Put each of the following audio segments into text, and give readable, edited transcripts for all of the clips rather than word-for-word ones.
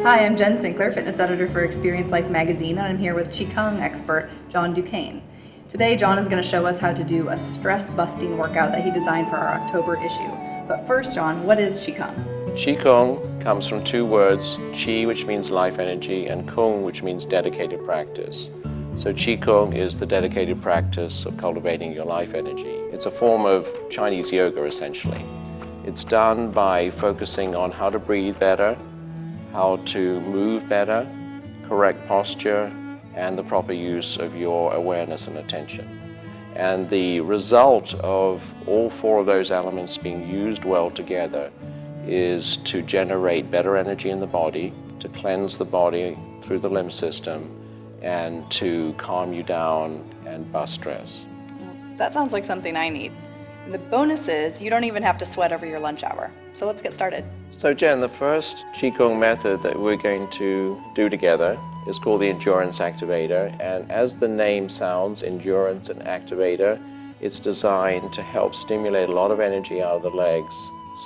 Hi, I'm Jen Sinkler, fitness editor for Experience Life magazine, and I'm here with Qigong expert John Duquesne. Today, John is going to show us how to do a stress-busting workout that he designed for our October issue. But first, John, what is Qigong? Qigong comes from two words, Qi, which means life energy, and Kung, which means dedicated practice. So Qigong is the dedicated practice of cultivating your life energy. It's a form of Chinese yoga, essentially. It's done by focusing on how to breathe better, how to move better, correct posture, and the proper use of your awareness and attention. And the result of all four of those elements being used well together is to generate better energy in the body, to cleanse the body through the lymph system, and to calm you down and bust stress. That sounds like something I need. And the bonus is you don't even have to sweat over your lunch hour. So let's get started. So Jen, the first Qigong method that we're going to do together is called the Endurance Activator. And as the name sounds, Endurance and Activator, it's designed to help stimulate a lot of energy out of the legs.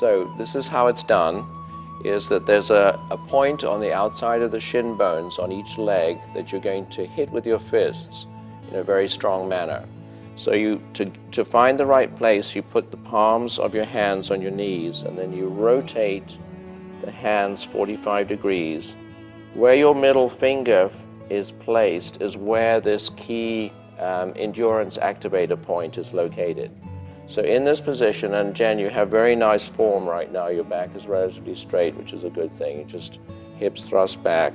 So this is how it's done, is that there's a point on the outside of the shin bones on each leg that you're going to hit with your fists in a very strong manner. So to find the right place, you put the palms of your hands on your knees, and then you rotate the hands 45 degrees. Where your middle finger is placed is where this key endurance activator point is located. So in this position, and Jen, you have very nice form right now. Your back is relatively straight, which is a good thing. You just hips thrust back.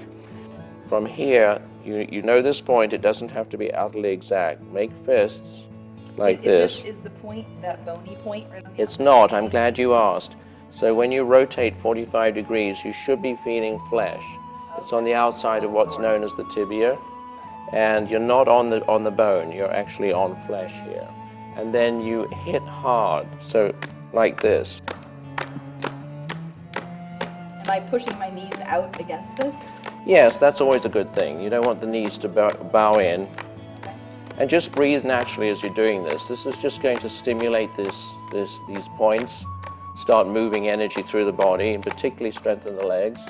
From here, you know this point. It doesn't have to be utterly exact. Make fists like this. Is the point that bony point? Right on the It's not. I'm glad you asked. So when you rotate 45 degrees, you should be feeling flesh. It's on the outside of what's known as the tibia, and you're not on the bone. You're actually on flesh here. And then you hit hard, so like this. Am I pushing my knees out against this? Yes, that's always a good thing. You don't want the knees to bow in. And just breathe naturally as you're doing this. This is just going to stimulate these points, start moving energy through the body, and particularly strengthen the legs.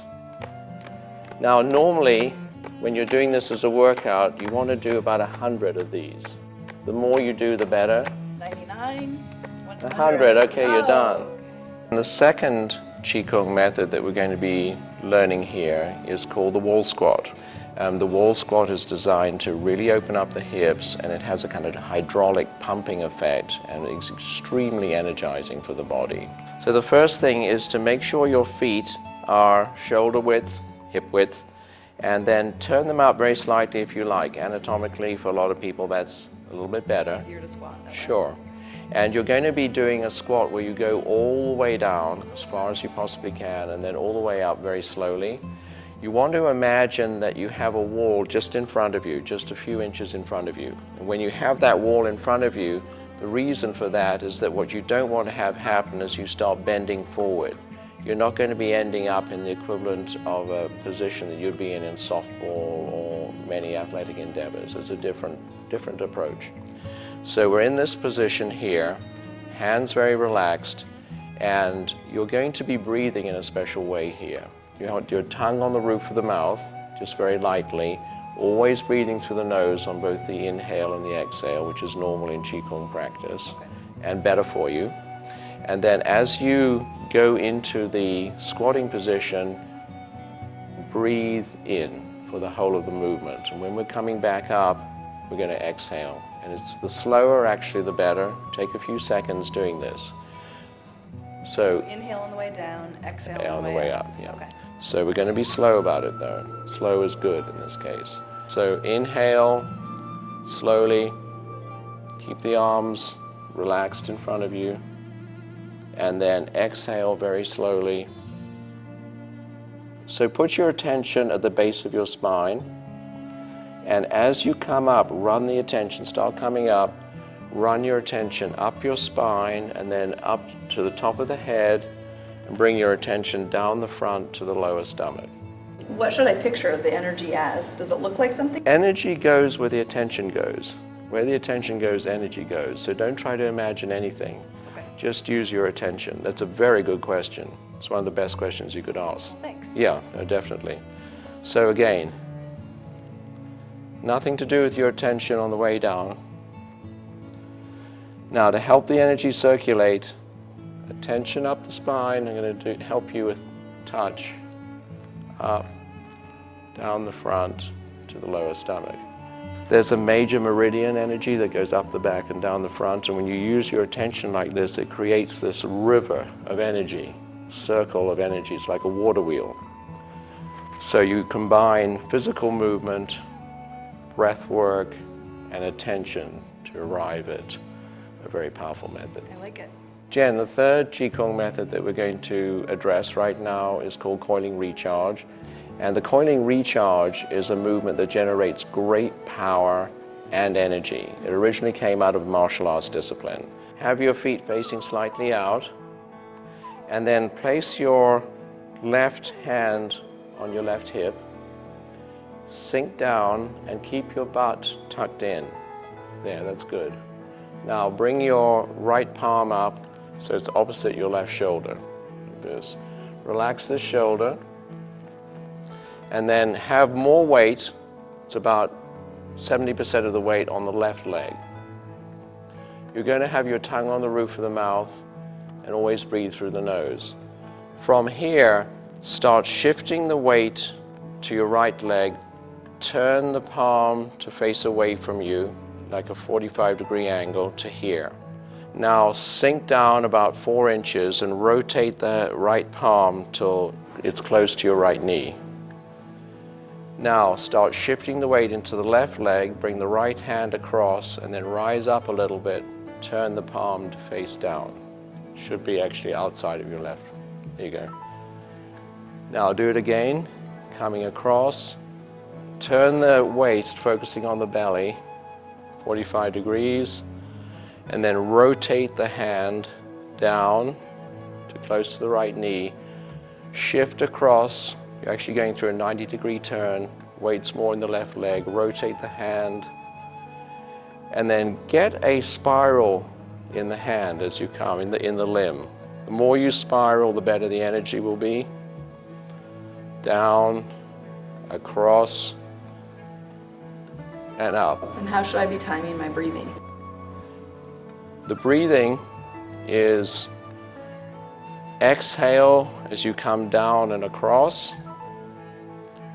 Now, normally, when you're doing this as a workout, you want to do about 100 of these. The more you do, the better. 99, 100, okay, you're done. And the second Qigong method that we're going to be learning here is called the wall squat. The wall squat is designed to really open up the hips, and it has a kind of hydraulic pumping effect, and it's extremely energizing for the body. So the first thing is to make sure your feet are shoulder width, hip width, and then turn them out very slightly if you like. Anatomically, for a lot of people, that's a little bit better. Easier to squat that way. Sure. And you're going to be doing a squat where you go all the way down as far as you possibly can, and then all the way up very slowly. You want to imagine that you have a wall just in front of you, just a few inches in front of you. And when you have that wall in front of you, the reason for that is that what you don't want to have happen is you start bending forward. You're not going to be ending up in the equivalent of a position that you'd be in softball or many athletic endeavors. It's a different approach. So we're in this position here, hands very relaxed, and you're going to be breathing in a special way here. You have your tongue on the roof of the mouth, just very lightly, always breathing through the nose on both the inhale and the exhale, which is normal in Qigong practice, and better for you. And then as you go into the squatting position, breathe in for the whole of the movement. And when we're coming back up, we're going to exhale. And it's the slower, actually, the better. Take a few seconds doing this. So inhale on the way down, exhale on the way up. Yeah. Okay. So we're going to be slow about it, though. Slow is good in this case. So inhale slowly. Keep the arms relaxed in front of you. And then exhale very slowly. So put your attention at the base of your spine. And as you come up, run the attention. Start coming up. Run your attention up your spine and then up to the top of the head, and bring your attention down the front to the lower stomach. What should I picture the energy as? Does it look like something? Energy goes where the attention goes. Where the attention goes, energy goes. So don't try to imagine anything. Okay. Just use your attention. That's a very good question. It's one of the best questions you could ask. Thanks. Yeah, no, definitely. So again, nothing to do with your attention on the way down. Now, to help the energy circulate, attention up the spine. I'm going to help you with touch, up, down the front to the lower stomach. There's a major meridian energy that goes up the back and down the front, and when you use your attention like this, it creates this river of energy, circle of energy. It's like a water wheel. So you combine physical movement, breath work, and attention to arrive at a very powerful method. I like it. Jen, the third Qigong method that we're going to address right now is called Coiling Recharge. And the Coiling Recharge is a movement that generates great power and energy. It originally came out of martial arts discipline. Have your feet facing slightly out, and then place your left hand on your left hip, sink down and keep your butt tucked in. There, that's good. Now bring your right palm up so it's opposite your left shoulder, like this. Relax the shoulder, and then have more weight. It's about 70% of the weight on the left leg. You're going to have your tongue on the roof of the mouth and always breathe through the nose. From here, start shifting the weight to your right leg. Turn the palm to face away from you, like a 45-degree angle to here. Now sink down about 4 inches and rotate the right palm till it's close to your right knee. Now start shifting the weight into the left leg, bring the right hand across, and then rise up a little bit. Turn the palm to face down. Should be actually outside of your left. There you go. Now do it again, coming across. Turn the weight, focusing on the belly, 45 degrees, and then rotate the hand down to close to the right knee. Shift across. You're actually going through a 90-degree turn. Weight's more in the left leg. Rotate the hand, and then get a spiral in the hand as you come, in the limb. The more you spiral, the better the energy will be. Down, across, and up. And how should I be timing my breathing? The breathing is exhale as you come down and across.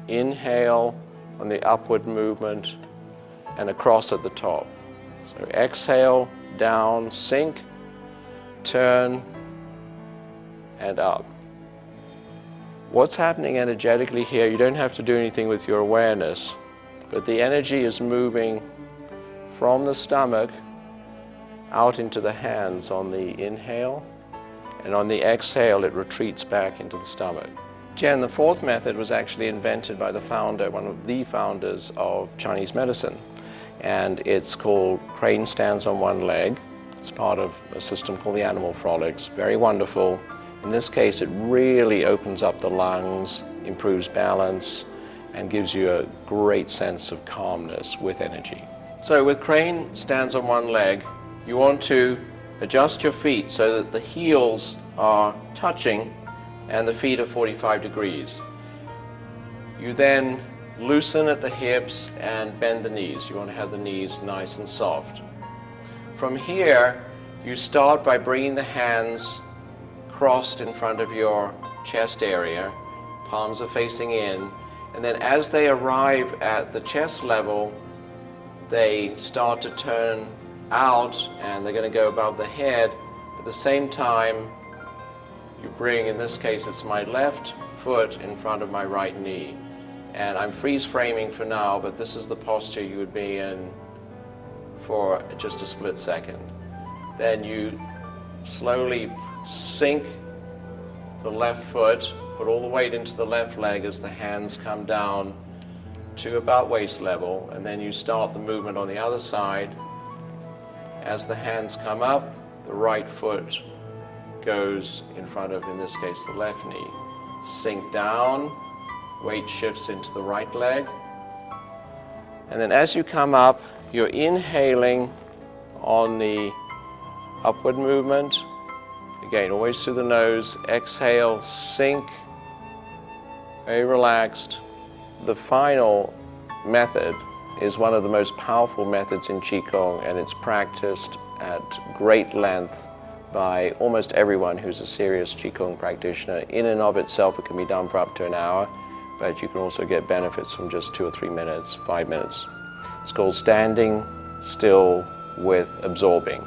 Inhale on the upward movement and across at the top. So exhale, down, sink, turn, and up. What's happening energetically here, you don't have to do anything with your awareness, but the energy is moving from the stomach out into the hands on the inhale, and on the exhale it retreats back into the stomach. Jen, the fourth method was actually invented by the founder, one of the founders of Chinese medicine, and it's called Crane Stands on One Leg. It's part of a system called the Animal Frolics. Very wonderful. In this case, it really opens up the lungs, improves balance, and gives you a great sense of calmness with energy. So with Crane Stands on One Leg, you want to adjust your feet so that the heels are touching and the feet are 45 degrees. You then loosen at the hips and bend the knees. You want to have the knees nice and soft. From here, you start by bringing the hands crossed in front of your chest area. Palms are facing in. And then as they arrive at the chest level, they start to turn out and they're going to go above the head. At the same time, you bring, in this case, it's my left foot in front of my right knee. And I'm freeze framing for now, but this is the posture you would be in for just a split second. Then you slowly sink the left foot, put all the weight into the left leg as the hands come down to about waist level, and then you start the movement on the other side. As the hands come up, the right foot goes in front of, in this case, the left knee. Sink down, weight shifts into the right leg. And then as you come up, you're inhaling on the upward movement. Again, always through the nose. Exhale, sink, very relaxed. the final method is one of the most powerful methods in Qigong, and it's practiced at great length by almost everyone who's a serious Qigong practitioner. In and of itself, it can be done for up to an hour, but you can also get benefits from just 2 or 3 minutes, 5 minutes. It's called standing still with absorbing.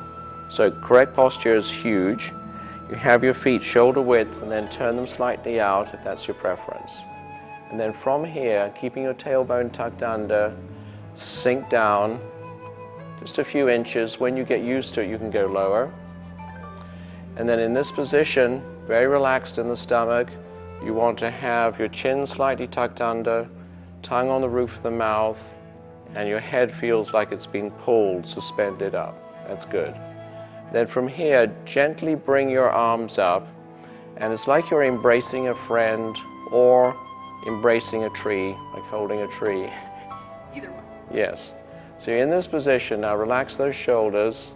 So correct posture is huge. You have your feet shoulder width and then turn them slightly out if that's your preference. And then from here, keeping your tailbone tucked under, sink down just a few inches. When you get used to it, you can go lower. And then in this position, very relaxed in the stomach, you want to have your chin slightly tucked under, tongue on the roof of the mouth, and your head feels like it's been pulled, suspended up. That's good. Then from here, gently bring your arms up, and it's like you're embracing a friend or embracing a tree, like holding a tree. Either one. Yes. So you're in this position. Now relax those shoulders,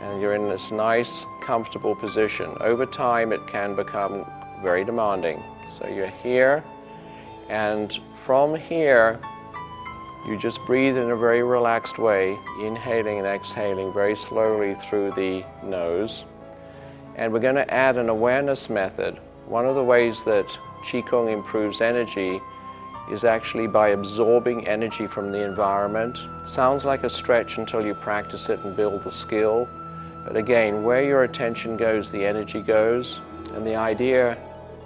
and you're in this nice, comfortable position. Over time, it can become very demanding. So you're here, and from here, you just breathe in a very relaxed way, inhaling and exhaling very slowly through the nose. And we're going to add an awareness method. One of the ways that Qigong improves energy is actually by absorbing energy from the environment. Sounds like a stretch until you practice it and build the skill. But again, where your attention goes, the energy goes. And the idea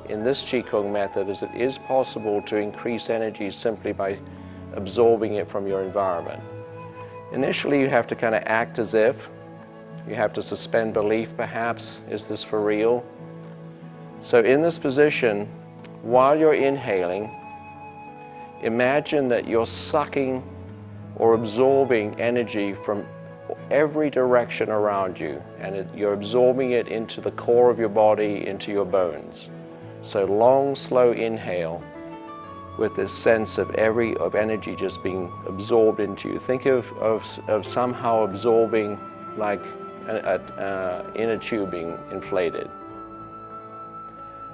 in this Qigong method is it is possible to increase energy simply by absorbing it from your environment. Initially, you have to kind of act as if. You have to suspend belief, perhaps. Is this for real? So in this position, while you're inhaling, imagine that you're sucking or absorbing energy from every direction around you, and you're absorbing it into the core of your body, into your bones. So long, slow inhale, with this sense of energy just being absorbed into you. Think of somehow absorbing like in a tube being inflated.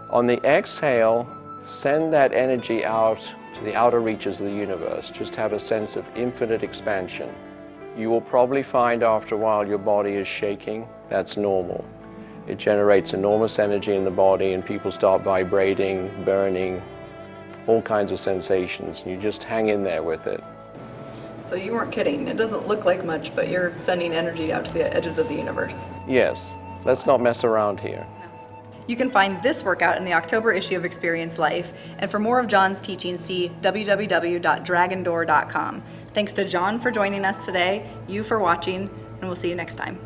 On the exhale, send that energy out to the outer reaches of the universe. Just have a sense of infinite expansion. You will probably find after a while your body is shaking. That's normal. It generates enormous energy in the body, and people start vibrating, burning, all kinds of sensations. You just hang in there with it. So you weren't kidding. It doesn't look like much, but you're sending energy out to the edges of the universe. Yes. Let's not mess around here. You can find this workout in the October issue of Experience Life, and for more of John's teachings, see www.dragondoor.com. Thanks to John for joining us today, you for watching, and we'll see you next time.